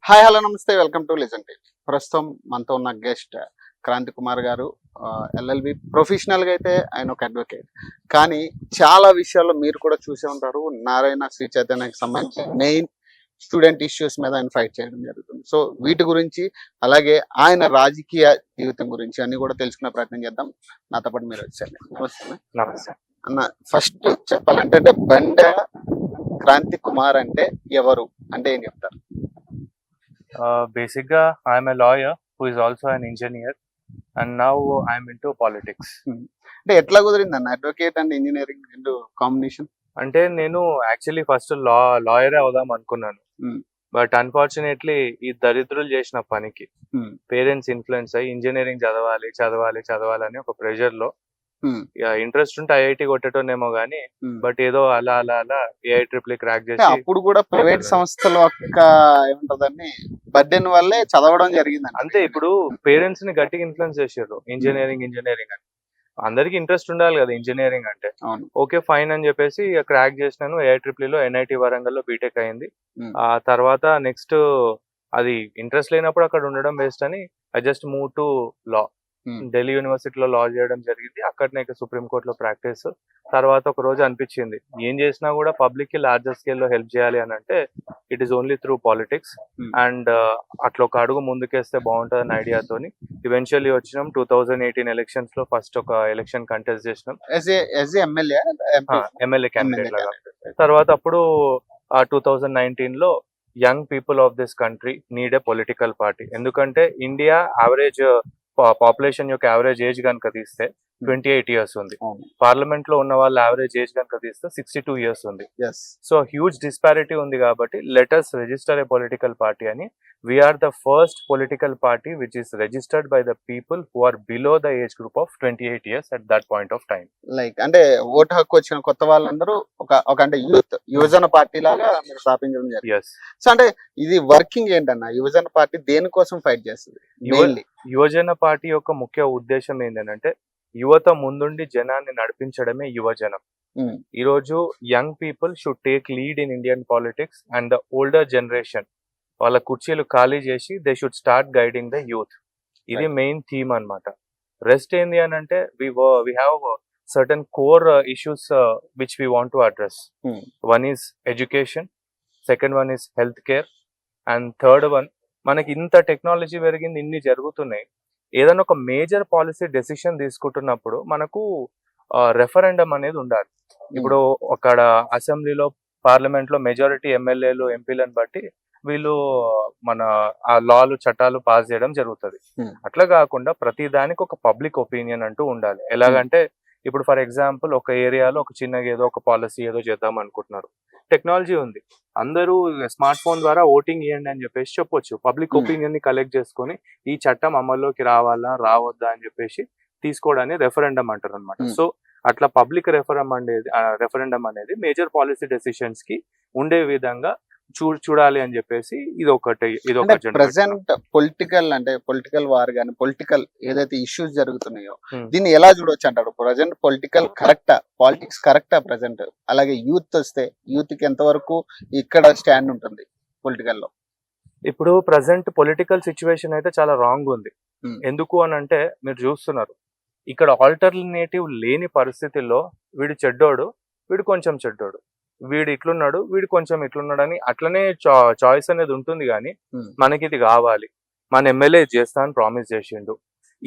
Hi hello నమస్తే welcome to listen TV. ప్రస్తుతం మనతో ఉన్న గెస్ట్ క్రాంతి కుమార్ గారు. ఎల్ఎల్బి ప్రొఫెషనల్గా అయితే ఆయన ఒక అడ్వకేట్, కానీ చాలా విషయాల్లో మీరు కూడా చూసే ఉంటారు. నారాయణ శ్రీ చైతన్యకి సంబంధించి మెయిన్ స్టూడెంట్ ఇష్యూస్ మీద ఆయన ఫైట్ చేయడం జరుగుతుంది. సో వీటి గురించి, అలాగే ఆయన రాజకీయ జీవితం గురించి అన్ని కూడా తెలుసుకునే ప్రయత్నం చేద్దాం. నాతో పాటు మీరు వచ్చారు. నమస్తే అన్న, ఫస్ట్ చెప్పాలంటే బండ క్రాంతి కుమార్ అంటే ఎవరు అంటే ఏం చెప్తారు? Basically, I'm a lawyer who is also an engineer, and now I'm into politics. అంటే ఎట్లా కుదిరింది అన్న అడ్వకేట్ అండ్ ఇంజనీరింగ్ రెండు కాంబినేషన్? అంటే నేను యాక్చువల్లీ ఫస్ట్ లాయరే అవుదాం అనుకున్నాను, బట్ అన్ఫార్చునేట్లీ ఈ దరిద్రులు చేసిన పనికి పేరెంట్స్ ఇన్ఫ్లుయెన్స్ అయ్యి ఇంజనీరింగ్ చదవాలి ఒక ప్రెషర్ లో ఇంట్రెస్ట్ ఉంటే ఐఐటి కొట్టేటోనేమో గానీ, బట్ ఏదో అలా ఏఐ క్రాక్ చేసి అప్పుడు కూడా ప్రైవేట్ సంస్థలు ఒక్క ఏమంటదని బర్డెన్ వల్లే చదవడం జరిగింది. అంతే. ఇప్పుడు పేరెంట్స్ ని గట్టిగా ఇన్ఫ్లుయెన్స్ చేసారు ఇంజనీరింగ్ అని. అందరికి ఇంట్రెస్ట్ ఉండాలి కదా ఇంజనీరింగ్ అంటే. ఓకే ఫైన్ అని చెప్పేసి క్రాక్ చేసినాను. ఏఐ ఎన్ఐటి వరంగల్లో బీటెక్ అయింది. ఆ తర్వాత నెక్స్ట్ అది ఇంట్రెస్ట్ లేనప్పుడు అక్కడ ఉండడం బెస్ట్ అని ఐ జస్ట్ మూవ్ టు లా. ఢిల్లీ యూనివర్సిటీలో లా చేయడం జరిగింది. అక్కడనే సుప్రీం కోర్టులో ప్రాక్టీస్. తర్వాత ఒక రోజు అనిపించింది, ఏం చేసినా కూడా పబ్లిక్ కి లార్జర్ స్కేల్ లో హెల్ప్ చేయాలి అని అంటే it is only through politics. And అట్లా ఒక అడుగు ముందుకేస్తే బాగుంటుంది అనే ఐడియాతోని ఈవెన్చువల్లీ వచ్చినాం. 2018 ఎలక్షన్స్ లో ఫస్ట్ ఒక ఎలక్షన్ కంటెస్ట్ చేసినాం ఎమ్మెల్యే క్యాండిడేట్ లాగా. తర్వాత అప్పుడు 2019 లో young people of this country need a political party. ఎందుకంటే ఇండియా యావరేజ్ పాపులేషన్ యొక్క యావరేజ్ ఏజ్ కనుక తీస్తే 28 years ఉంది. పార్లమెంట్ లో ఉన్న వాళ్ళ యావరేజ్ ఏజ్ కనుక తీస్తే 62 years ఉంది. సో హ్యూజ్ డిస్పారిటీ ఉంది కాబట్టి let us register a political party అని. We're the first political party which is registered by the people who are below the age group of 28 years at that point of time. Like అంటే ఓటు హక్కు వచ్చిన కొత్త వాళ్ళందరూ ఒక అంటే యువజన పార్టీ లాగా మీరు స్థాపించడం జరిగింది. సో అంటే ఇది వర్కింగ్ ఏంటన్నా? యువజన పార్టీ దేనికోసం ఫైట్ చేస్తుంది? యువజన పార్టీ యొక్క ముఖ్య ఉద్దేశం ఏంటంటే యువత ముందుండి జనాన్ని నడిపించడమే యువజనం. ఈ రోజు young people should take lead in Indian politics and the older generation వాళ్ళ కుర్చీలు ఖాళీ చేసి they should start guiding the youth. ఇది మెయిన్ థీమ్ అన్నమాట. రెస్ట్ ఏంది అని అంటే we have certain core issues which we want to address. One is education, second one is healthcare, and third one మనకి ఇంత టెక్నాలజీ పెరిగింది, ఇన్ని జరుగుతున్నాయి. ఏదైనా ఒక మేజర్ పాలసీ డెసిషన్ తీసుకుంటున్నప్పుడు మనకు రెఫరెండం అనేది ఉండాలి. ఇప్పుడు అక్కడ అసెంబ్లీలో పార్లమెంట్ లో మెజారిటీ ఎమ్మెల్యేలు ఎంపీలను బట్టి వీళ్ళు మన ఆ లాలు చట్టాలు పాస్ చేయడం జరుగుతుంది. అట్లా కాకుండా ప్రతి దానికి ఒక పబ్లిక్ ఒపీనియన్ అంటూ ఉండాలి. ఎలాగంటే ఇప్పుడు ఫర్ ఎగ్జాంపుల్ ఒక ఏరియాలో ఒక చిన్నగా ఏదో ఒక పాలసీ ఏదో చేద్దాం అనుకుంటున్నారు, టెక్నాలజీ ఉంది, అందరూ స్మార్ట్ ఫోన్ ద్వారా ఓటింగ్ ఇవ్వండి అని చెప్పేసి చెప్పొచ్చు. పబ్లిక్ ఒపీనియన్ ని కలెక్ట్ చేసుకొని ఈ చట్టం అమల్లోకి రావాలా రావద్దా అని చెప్పేసి తీసుకోవడాన్ని రెఫరెండం అంటారు అనమాట. సో అట్లా పబ్లిక్ రెఫరెండం అనేది మేజర్ పాలసీ డెసిషన్స్ కి ఉండే విధంగా చూడాలి అని చెప్పేసి ఇది ప్రెసెంట్ పొలిటికల్ వార్ గానీ పొలిటికల్ ఏదైతే ఇష్యూస్ జరుగుతున్నాయో దీన్ని ఎలా చూడొచ్చు అంటారు? ప్రెసెంట్ పాలిటిక్స్ కరెక్టా ప్రెసెంట్? అలాగే యూత్ వస్తే యూత్ కి ఎంతవరకు ఇక్కడ స్టాండ్ ఉంటుంది పొలిటికల్ లో? ఇప్పుడు ప్రెసెంట్ పొలిటికల్ సిచ్యువేషన్ అయితే చాలా రాంగ్ ఉంది. ఎందుకు అని అంటే మీరు చూస్తున్నారు, ఇక్కడ ఆల్టర్నేటివ్ లేని పరిస్థితుల్లో వీడు చెడ్డోడు, వీడు కొంచెం చెడ్డోడు, వీడు ఇట్లున్నాడు, వీడు కొంచెం ఇట్లున్నాడు అని అట్లనే చాయిస్ అనేది ఉంటుంది. కానీ మనకి ఇది కావాలి, మన ఎమ్మెల్యే చేస్తా అని ప్రామిస్ చేసిండు,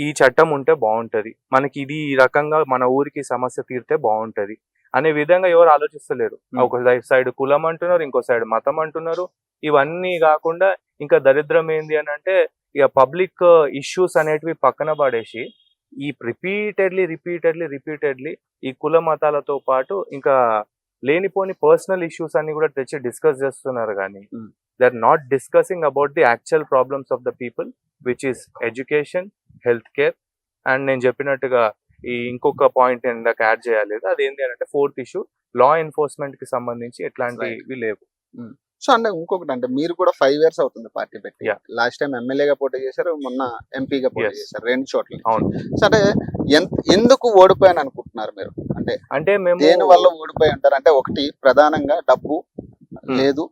ఈ చట్టం ఉంటే బాగుంటది, మనకి ఇది ఈ రకంగా మన ఊరికి సమస్య తీరితే బాగుంటది అనే విధంగా ఎవరు ఆలోచిస్తలేరు. ఒక సైడ్ కులం అంటున్నారు, ఇంకో సైడ్ మతం అంటున్నారు. ఇవన్నీ కాకుండా ఇంకా దరిద్రం ఏంది అని అంటే ఇక పబ్లిక్ ఇష్యూస్ అనేటివి పక్కన పడేసి ఈ రిపీటెడ్లీ ఈ కుల మతాలతో పాటు ఇంకా లేనిపోని పర్సనల్ ఇష్యూస్ అన్ని కూడా తెచ్చి డిస్కస్ చేస్తున్నారు. కానీ they are not discussing about the actual problems of the people which is education, health care. And నేను చెప్పినట్టుగా ఈ ఇంకొక పాయింట్ ఇందాక యాడ్ చేయాలి, అదేంటి అంటే ఫోర్త్ ఇష్యూ లా ఎన్ఫోర్స్మెంట్ కి సంబంధించి ఎట్లాంటివి లేవు. సో అంటే ఇంకొకటి అంటే మీరు కూడా 5 years అవుతుంది పార్టీ పెట్టి. లాస్ట్ టైం ఎమ్మెల్యేగా పోటీ చేశారు, మొన్న ఎంపీగా పోటీ చేశారు, 2 చోట్ల. సో అంటే ఎందుకు ఓడిపోయాను అనుకుంటున్నారు మీరు? అంటే మేము దేని వల్ల ఓడిపోయి ఉంటారు? అంటే ఒకటి ప్రధానంగా డబ్బు లేదు,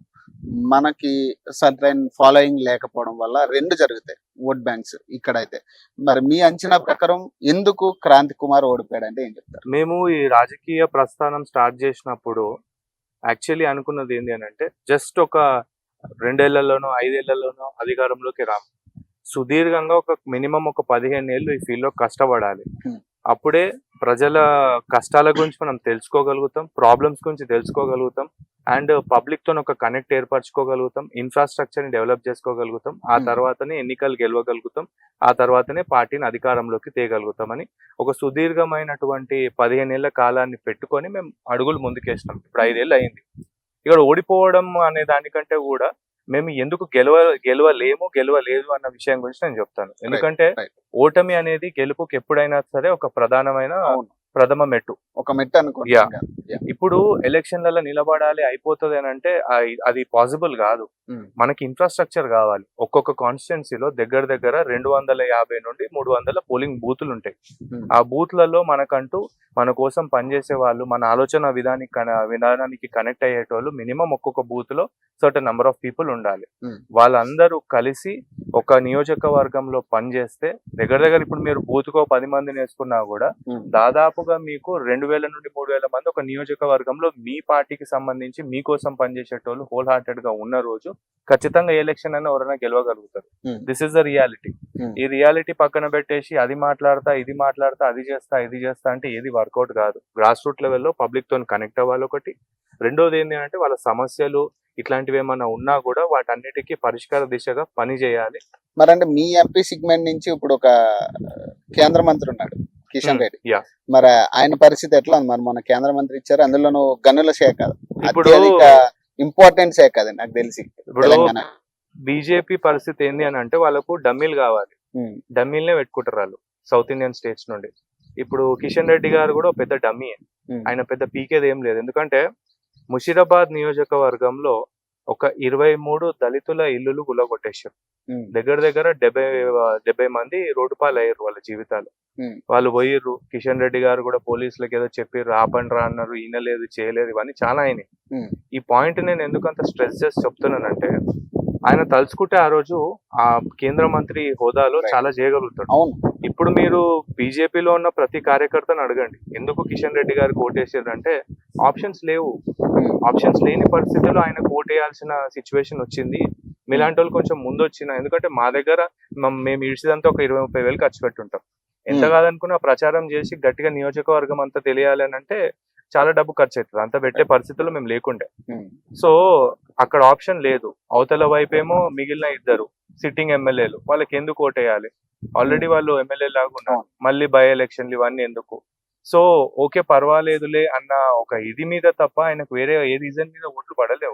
మనకి సర్టైన్ ఫాలోయింగ్ లేకపోవడం వల్ల రెండు జరుగుతాయి ఓట్ బ్యాంక్స్ ఇక్కడైతే. మరి మీ అంచనా ప్రకారం ఎందుకు క్రాంతి కుమార్ ఓడిపోయాడు అంటే ఏం చెప్తారు? మేము ఈ రాజకీయ ప్రస్థానం స్టార్ట్ చేసినప్పుడు యాక్చువల్లీ అనుకున్నది ఏంటి అని అంటే జస్ట్ ఒక 2 ఏళ్లలోనో 5 ఏళ్లలోనో అధికారంలోకి రాము. సుదీర్ఘంగా ఒక మినిమం ఒక 15 ఏళ్ళు ఈ ఫీల్డ్ లో కష్టపడాలి. Hmm. అప్పుడే ప్రజల కష్టాల గురించి మనం తెలుసుకోగలుగుతాం, ప్రాబ్లమ్స్ గురించి తెలుసుకోగలుగుతాం, అండ్ పబ్లిక్ తో ఒక కనెక్ట్ ఏర్పరచుకోగలుగుతాం, ఇన్ఫ్రాస్ట్రక్చర్ ని డెవలప్ చేసుకోగలుగుతాం, ఆ తర్వాతనే ఎన్నికలు గెలవగలుగుతాం, ఆ తర్వాతనే పార్టీని అధికారంలోకి తేగలుగుతాం అని ఒక సుదీర్ఘమైనటువంటి 15 ఏళ్ల కాలాన్ని పెట్టుకొని మేము అడుగులు ముందుకేసినాం. ఇప్పుడు 5 ఏళ్ళు అయింది. ఇక్కడ ఓడిపోవడం అనే దానికంటే కూడా మేము ఎందుకు గెలవలేదు అన్న విషయం గురించి నేను చెప్తాను. ఎందుకంటే right. ఓటమి అనేది గెలుపుకి ఎప్పుడైనా సరే ఒక ప్రధానమైన అవును. ప్రథమ మెట్టు. ఒక మెట్టు అనుకుంటా. ఇప్పుడు ఎలక్షన్లలో నిలబడాలి అయిపోతుంది అని అంటే అది పాసిబుల్ కాదు. మనకి ఇన్ఫ్రాస్ట్రక్చర్ కావాలి. ఒక్కొక్క కాన్స్టిట్యున్సీలో దగ్గర 250 నుండి 300 పోలింగ్ బూతులు ఉంటాయి. ఆ బూత్లలో మనకంటూ మన కోసం పనిచేసే వాళ్ళు, మన ఆలోచన విధానానికి కనెక్ట్ అయ్యేటోళ్ళు మినిమం ఒక్కొక్క బూత్ లో సర్టన్ నెంబర్ ఆఫ్ పీపుల్ ఉండాలి. వాళ్ళందరూ కలిసి ఒక నియోజకవర్గంలో పనిచేస్తే దగ్గర ఇప్పుడు మీరు బూత్ కో 10 మందిని వేసుకున్నా కూడా దాదాపుగా మీకు 2000 నుండి 3000 మంది ఒక నియోజకవర్గంలో మీ పార్టీకి సంబంధించి మీకోసం పనిచేసేటోళ్ళు హోల్ హార్టెడ్ గా ఉన్న రోజు ఖచ్చితంగా ఎలక్షన్ అయినా ఎవరైనా గెలవగలుగుతారు. This is the reality. ఈ రియాలిటీ పక్కన పెట్టేసి అది మాట్లాడతా ఇది మాట్లాడతా అది చేస్తా అంటే ఏది వర్కౌట్ కాదు. గ్రాస్ రూట్ లెవెల్లో పబ్లిక్ తో కనెక్ట్ అవ్వాలి ఒకటి. రెండోది ఏంటంటే వాళ్ళ సమస్యలు ఇట్లాంటివి ఏమైనా ఉన్నా కూడా వాటన్నిటికీ పరిష్కార దిశగా పని చేయాలి. మరి అంటే మీ ఎంపీ సెగ్మెంట్ నుంచి ఇప్పుడు ఒక కేంద్ర మంత్రి ఉన్నాడు కిషన్ రెడ్డి. మరి ఆయన పరిస్థితి ఎట్లా ఉంది? మరి మన కేంద్ర మంత్రి ఇచ్చారు, అందులోనూ గనుల శాఖ అత్యధిక ఇంపార్టెంట్ శాఖ అది నాకు తెలిసి తెలంగాణ. బీజేపీ పరిస్థితి ఏంది అని అంటే వాళ్ళకు డమ్మీలు కావాలి. డమ్మీలనే పెట్టుకుంటారు వాళ్ళు సౌత్ ఇండియన్ స్టేట్స్ నుండి. ఇప్పుడు కిషన్ రెడ్డి గారు కూడా పెద్ద డమ్మీ. ఆయన పెద్ద పీకేది ఏం లేదు. ఎందుకంటే ముషీరాబాద్ నియోజకవర్గంలో ఒక 23 దళితుల ఇల్లులు గులగొట్టేశారు. దగ్గర 70 మంది రోడ్డు పాలు అయ్యారు వాళ్ళ జీవితాలు. వాళ్ళు పోయిర్రు. కిషన్ రెడ్డి గారు కూడా పోలీసులకు ఏదో చెప్పారు, ఆపండి రా అన్నారు, ఈయనలేదు చేయలేదు, ఇవన్నీ చాలా అయినాయి. ఈ పాయింట్ నేను ఎందుకంత స్ట్రెస్ చేసి చెప్తున్నానంటే ఆయన తలుచుకుంటే ఆ రోజు ఆ కేంద్ర మంత్రి హోదాలో చాలా చేయగలుగుతాడు. ఇప్పుడు మీరు బీజేపీలో ఉన్న ప్రతి కార్యకర్తను అడగండి ఎందుకు కిషన్ రెడ్డి గారికి ఓటేసారు అంటే ఆప్షన్స్ లేవు. ఆప్షన్స్ లేని పరిస్థితుల్లో ఆయనకు ఓటేయాల్సిన సిచ్యువేషన్ వచ్చింది. మీలాంటి వాళ్ళు కొంచెం ముందు వచ్చిన, ఎందుకంటే మా దగ్గర మేము ఇడిచిదంతా ఒక 20-30 వేలు ఖర్చు పెట్టుంటాం. ఎంత కాదనుకున్నా ప్రచారం చేసి గట్టిగా నియోజకవర్గం అంతా తెలియాలి అని అంటే చాలా డబ్బు ఖర్చు అవుతుంది. అంత పెట్టే పరిస్థితుల్లో మేము లేకుండే. సో అక్కడ ఆప్షన్ లేదు. అవతల వైపేమో మిగిలిన 2 సిట్టింగ్ ఎమ్మెల్యేలు, వాళ్ళకి ఎందుకు ఓటేయాలి? ఆల్రెడీ వాళ్ళు ఎమ్మెల్యే లాగా ఉన్నారు, మళ్ళీ బై ఎలక్షన్లు ఇవన్నీ ఎందుకు? సో ఓకే పర్వాలేదులే అన్న ఒక ఇది మీద తప్ప ఆయనకు వేరే ఏ రీజన్ మీద ఓట్లు పడలేవు.